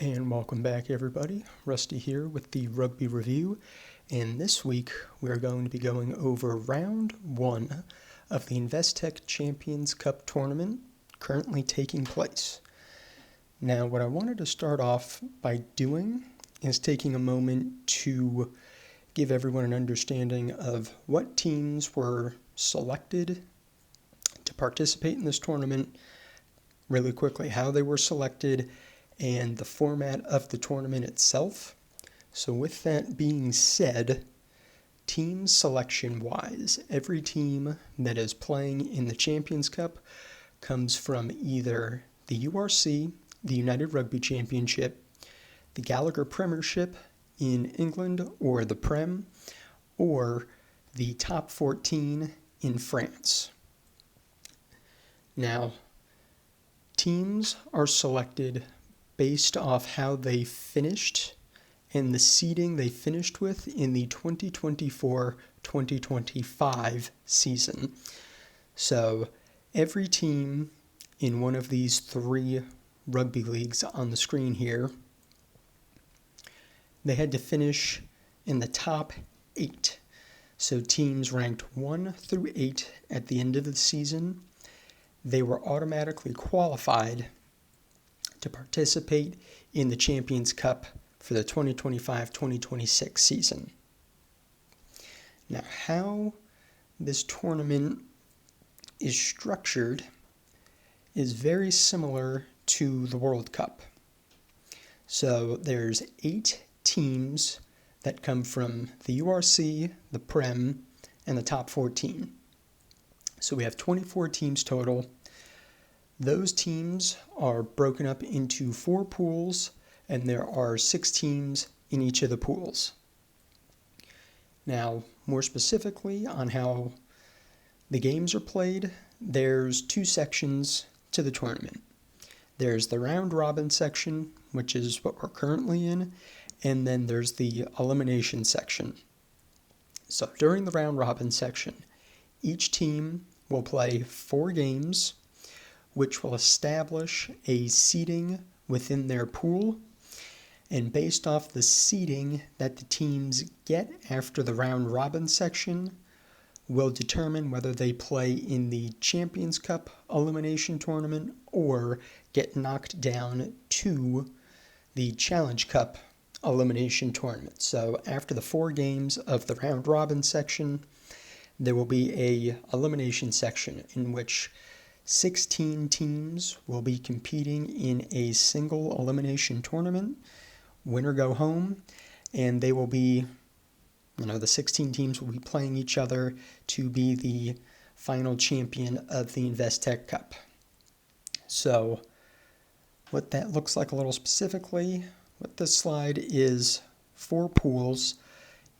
And welcome back, everybody. Rusty here with the Rugby Review, and this week we're going to be going over round 1 of the Investec Champions Cup tournament currently taking place. Now, what I wanted to start off by doing is taking a moment to give everyone an understanding of what teams were selected to participate in this tournament, really quickly how they were selected, and the format of the tournament itself. So with that being said, team selection-wise, every team that is playing in the Champions Cup comes from either the URC, the United Rugby Championship, the Gallagher Premiership in England, or the Prem, or the top 14 in France. Now, teams are selected based off how they finished and the seeding they finished with in the 2024-2025 season. So every team in one of these 3 rugby leagues on the screen here, they had to finish in the top 8. So teams ranked 1 through 8 at the end of the season, they were automatically qualified to participate in the Champions Cup for the 2025-2026 season. Now, how this tournament is structured is very similar to the World Cup. So there's 8 teams that come from the URC, the Prem, and the top 14. So we have 24 teams total. Those teams are broken up into 4 pools, and there are 6 teams in each of the pools. Now, more specifically on how the games are played, there's 2 sections to the tournament. There's the round robin section, which is what we're currently in, and then there's the elimination section. So during the round robin section, each team will play 4 games, which will establish a seeding within their pool, and based off the seeding that the teams get after the round robin section will determine whether they play in the Champions Cup elimination tournament or get knocked down to the Challenge Cup elimination tournament. So after the 4 games of the round robin section, there will be a elimination section in which 16 teams will be competing in a single elimination tournament, winner go home, and they will be, the 16 teams will be playing each other to be the final champion of the Investec Cup. So what that looks like a little specifically with this slide is 4 pools.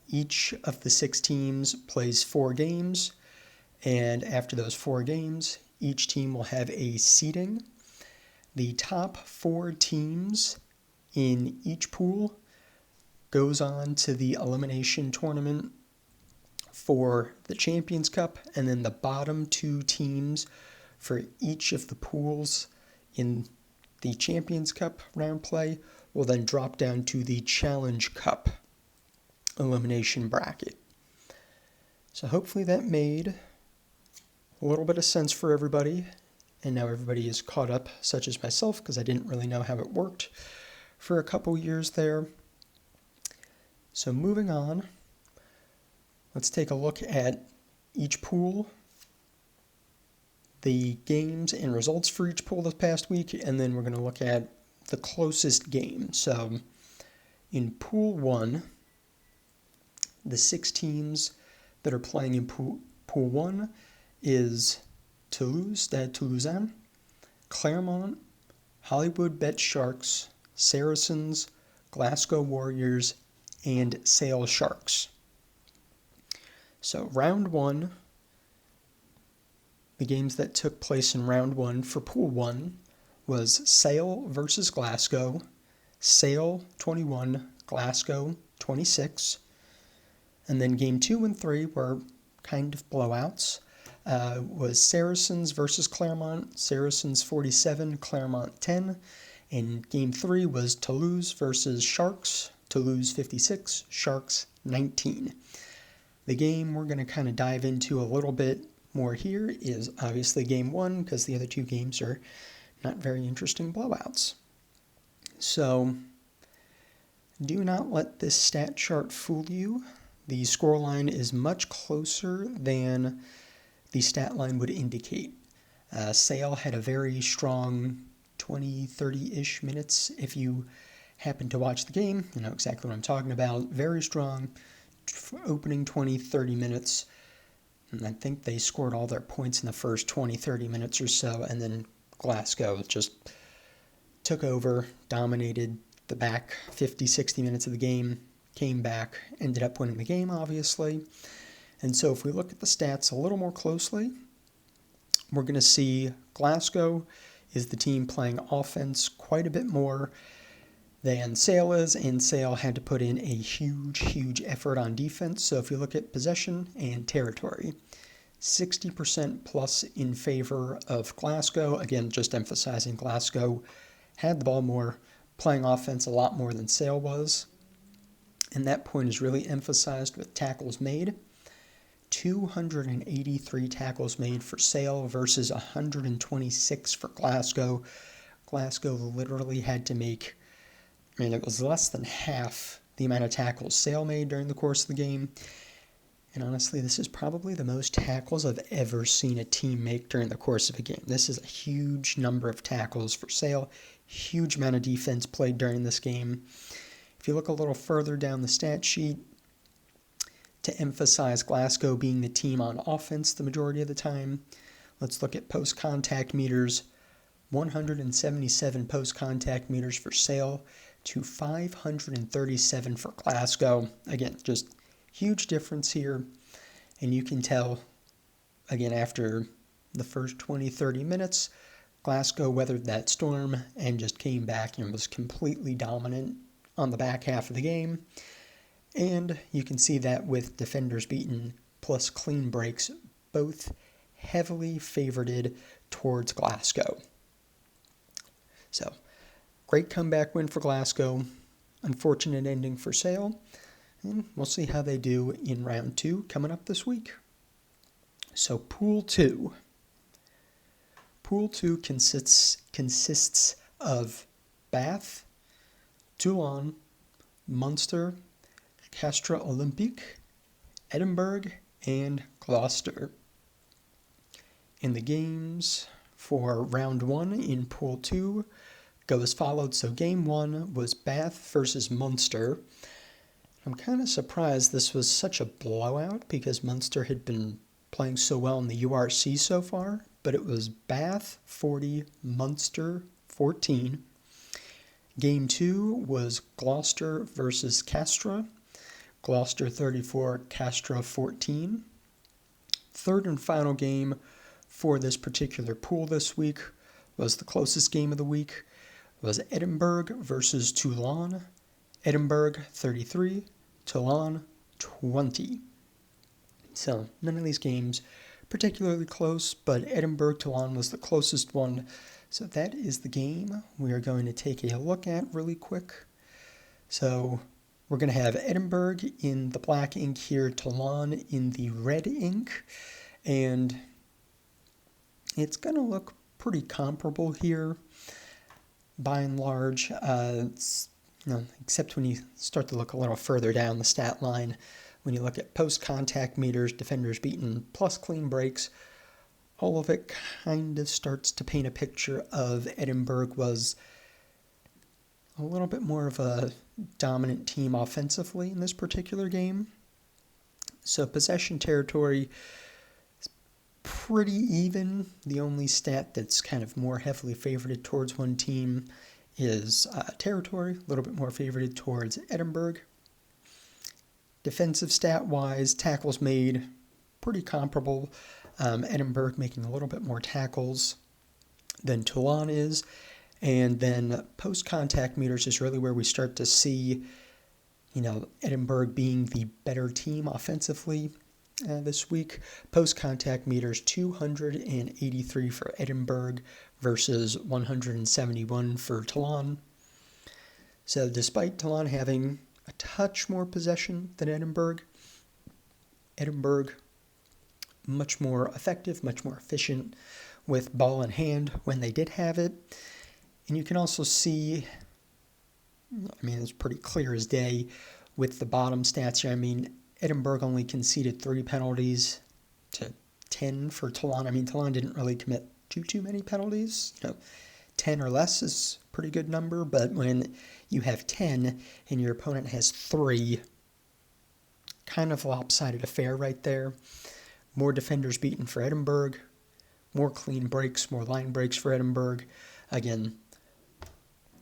Each of the 6 teams plays 4 games, and after those 4 games, each team will have a seeding. The top 4 teams in each pool goes on to the elimination tournament for the Champions Cup, and then the bottom 2 teams for each of the pools in the Champions Cup round play will then drop down to the Challenge Cup elimination bracket. So hopefully that made a little bit of sense for everybody, and now everybody is caught up, such as myself, because I didn't really know how it worked for a couple years there. So moving on, let's take a look at each pool, the games and results for each pool this past week, and then we're going to look at the closest game. So in Pool 1, the 6 teams that are playing in Pool 1 is Toulouse, Stade Toulousain, Clermont, Hollywood Bet Sharks, Saracens, Glasgow Warriors, and Sale Sharks. So round 1, the games that took place in round 1 for Pool 1 was Sale versus Glasgow, Sale 21, Glasgow 26, and then game 2 and 3 were kind of blowouts. Was Saracens versus Clermont, Saracens 47, Clermont 10, And Game 3 was Toulouse versus Sharks. Toulouse 56, Sharks 19. The game we're going to kind of dive into a little bit more here is obviously Game 1, because the other two games are not very interesting blowouts. So do not let this stat chart fool you. The scoreline is much closer than the stat line would indicate. Sale had a very strong 20, 30-ish minutes. If you happen to watch the game, you know exactly what I'm talking about. Very strong opening 20, 30 minutes. And I think they scored all their points in the first 20, 30 minutes or so, and then Glasgow just took over, dominated the back 50, 60 minutes of the game, came back, ended up winning the game, obviously. And so if we look at the stats a little more closely, we're going to see Glasgow is the team playing offense quite a bit more than Sale is, and Sale had to put in a huge effort on defense. So if you look at possession and territory, 60% plus in favor of Glasgow. Again, just emphasizing Glasgow had the ball more, playing offense a lot more than Sale was. And that point is really emphasized with tackles made. 283 tackles made for Sale versus 126 for Glasgow. Glasgow literally had to make, it was less than half the amount of tackles Sale made during the course of the game. And honestly, this is probably the most tackles I've ever seen a team make during the course of a game. This is a huge number of tackles for Sale. Huge amount of defense played during this game. If you look a little further down the stat sheet, to emphasize Glasgow being the team on offense the majority of the time, let's look at post-contact meters. 177 post-contact meters for Sale to 537 for Glasgow. Again, just huge difference here. And you can tell, again, after the first 20, 30 minutes, Glasgow weathered that storm and just came back and was completely dominant on the back half of the game. And you can see that with defenders beaten plus clean breaks, both heavily favorited towards Glasgow. So, great comeback win for Glasgow. Unfortunate ending for Sale. And we'll see how they do in round 2 coming up this week. So, Pool 2. Pool 2 consists of Bath, Toulon, Munster, Castres Olympique, Edinburgh, and Gloucester. And the games for round 1 in Pool 2 go as followed. So game 1 was Bath versus Munster. I'm kind of surprised this was such a blowout because Munster had been playing so well in the URC so far, but it was Bath 40, Munster 14. Game 2 was Gloucester versus Castres. Gloucester 34, Castres 14. Third and final game for this particular pool this week was the closest game of the week. It was Edinburgh versus Toulon. Edinburgh 33, Toulon 20. So none of these games particularly close, but Edinburgh-Toulon was the closest one. So that is the game we are going to take a look at really quick. So we're going to have Edinburgh in the black ink here, Toulon in the red ink, and it's going to look pretty comparable here by and large, except when you start to look a little further down the stat line. When you look at post-contact meters, defenders beaten, plus clean breaks, all of it kind of starts to paint a picture of Edinburgh was a little bit more of a dominant team offensively in this particular game. So possession territory is pretty even. The only stat that's kind of more heavily favored towards one team is territory, a little bit more favored towards Edinburgh. Defensive stat-wise, tackles made, pretty comparable. Edinburgh making a little bit more tackles than Toulon is. And then post-contact meters is really where we start to see, Edinburgh being the better team offensively. this week. Post-contact meters 283 for Edinburgh versus 171 for Toulon. So despite Toulon having a touch more possession than Edinburgh much more effective, much more efficient with ball in hand when they did have it. And you can also see, it's pretty clear as day with the bottom stats here. Edinburgh only conceded 3 penalties to 10 for Toulon. Toulon didn't really commit too many penalties. 10 or less is a pretty good number, but when you have 10 and your opponent has 3, kind of lopsided affair right there. More defenders beaten for Edinburgh, more clean breaks, more line breaks for Edinburgh. Again,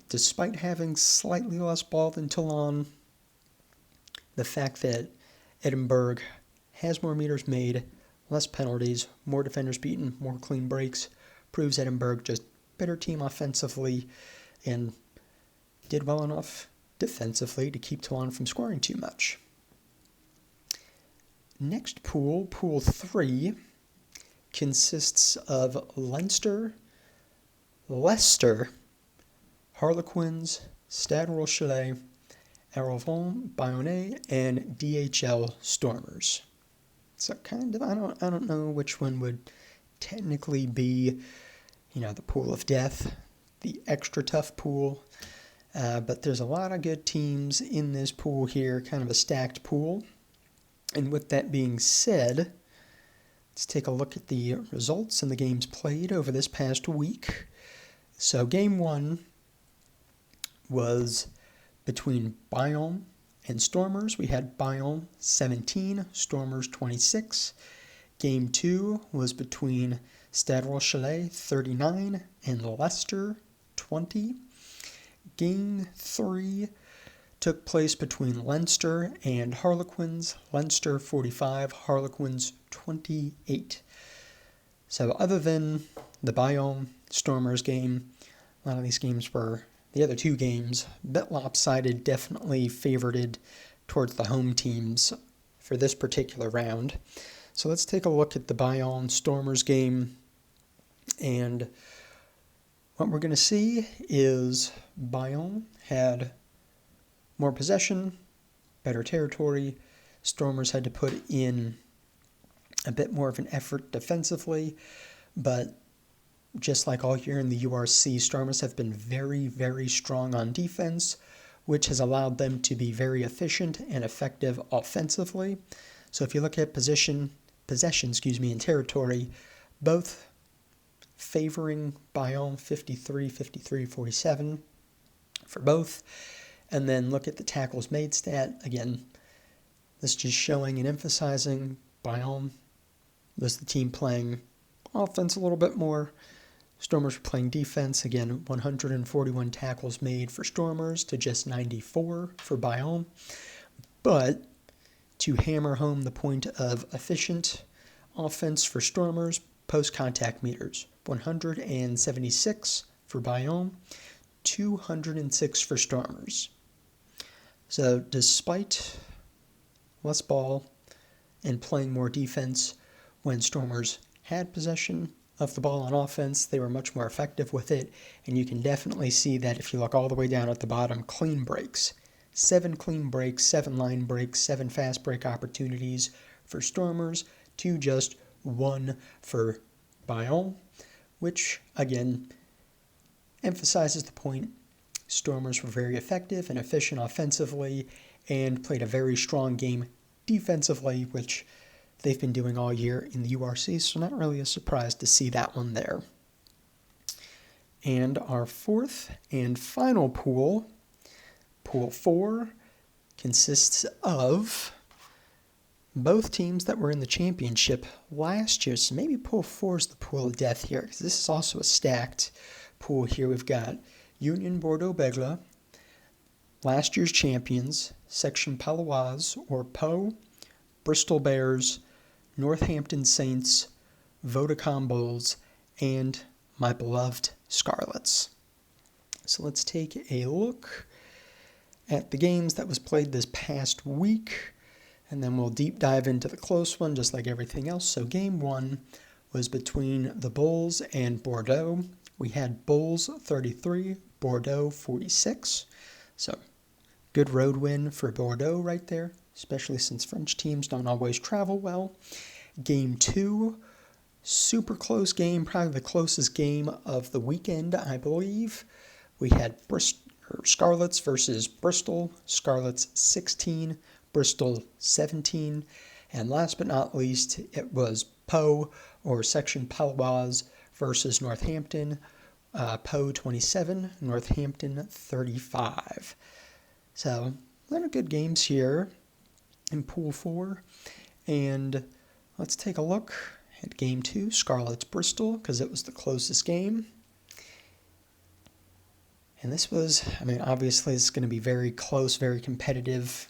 despite having slightly less ball than Toulon, the fact that Edinburgh has more meters made, less penalties, more defenders beaten, more clean breaks, proves Edinburgh just better team offensively and did well enough defensively to keep Toulon from scoring too much. Next pool, Pool 3, consists of Leinster, Leicester, Harlequins, Stade Rochelet, Aravon, Bayonnais, and DHL Stormers. So I don't know which one would technically be, the pool of death, the extra tough pool. But there's a lot of good teams in this pool here, kind of a stacked pool. And with that being said, let's take a look at the results and the games played over this past week. So Game 1 was between Bayonne and Stormers. We had Bayonne 17, Stormers 26. Game 2 was between Stade Rochelet 39 and Leicester 20. Game 3 took place between Leinster and Harlequins. Leinster 45, Harlequins 28. So other than the Bayonne Stormers game, a lot of these games were, the other 2 games, a bit lopsided, definitely favored towards the home teams for this particular round. So let's take a look at the Bayonne Stormers game. And what we're going to see is Bayonne had more possession, better territory. Stormers had to put in a bit more of an effort defensively, but just like all year in the URC, Stormers have been very, very strong on defense, which has allowed them to be very efficient and effective offensively. So if you look at possession, and territory, both favoring Bayonne 53-47 for both. And then look at the tackles made stat. Again, this is just showing and emphasizing Bayonne was the team playing offense a little bit more. Stormers were playing defense. Again, 141 tackles made for Stormers to just 94 for Bayonne. But to hammer home the point of efficient offense for Stormers, post-contact meters, 176 for Bayonne, 206 for Stormers. So despite less ball and playing more defense, when Stormers had possession of the ball on offense, they were much more effective with it, and you can definitely see that if you look all the way down at the bottom, clean breaks. 7 clean breaks, 7 line breaks, 7 fast break opportunities for Stormers to just 1 for Bayonne, which, again, emphasizes the point. Stormers were very effective and efficient offensively and played a very strong game defensively, which they've been doing all year in the URC, so not really a surprise to see that one there. And our fourth and final pool, Pool 4, consists of both teams that were in the championship last year. So maybe Pool 4 is the pool of death here, because this is also a stacked pool here. We've got Union Bordeaux-Bègles, last year's champions, Section Paloise or Po, Bristol Bears, Northampton Saints, Vodacom Bulls, and my beloved Scarlets. So let's take a look at the games that was played this past week. And then we'll deep dive into the close one, just like everything else. So game 1 was between the Bulls and Bordeaux. We had Bulls 33, Bordeaux 46. So good road win for Bordeaux right there, especially since French teams don't always travel well. Game 2, super close game, probably the closest game of the weekend, I believe. We had Scarlets versus Bristol. Scarlets 16, Bristol 17. And last but not least, it was Pau, or Section Paloise, versus Northampton. Pau 27, Northampton 35. So, a lot of good games here in Pool 4. And let's take a look at Game 2, Scarlets Bristol, because it was the closest game. And this was, obviously it's going to be very close, very competitive.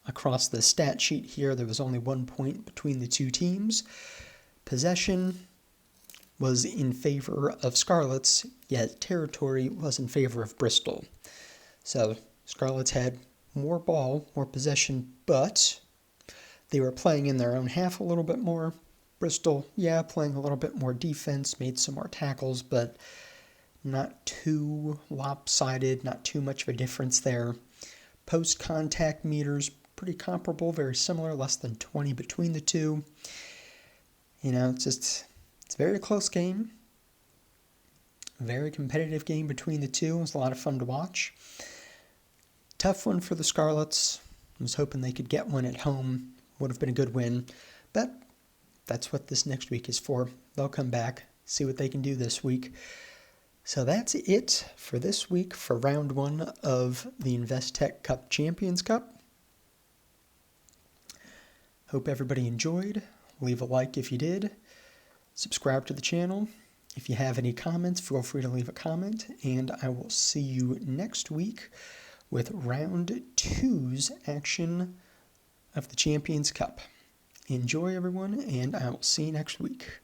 Across the stat sheet here, there was only 1 point between the two teams. Possession was in favor of Scarlets, yet territory was in favor of Bristol. So Scarlets had more ball, more possession, but they were playing in their own half a little bit more. Bristol, playing a little bit more defense, made some more tackles, but not too lopsided, not too much of a difference there. Post-contact meters, pretty comparable, very similar, less than 20 between the two. It's a very close game. Very competitive game between the two. It was a lot of fun to watch. Tough one for the Scarlets. I was hoping they could get one at home. Would have been a good win. But that's what this next week is for. They'll come back, see what they can do this week. So that's it for this week for round 1 of the Investec Cup Champions Cup. Hope everybody enjoyed. Leave a like if you did. Subscribe to the channel. If you have any comments, feel free to leave a comment. And I will see you next week with round 2's action of the Champions Cup. Enjoy, everyone, and I will see you next week.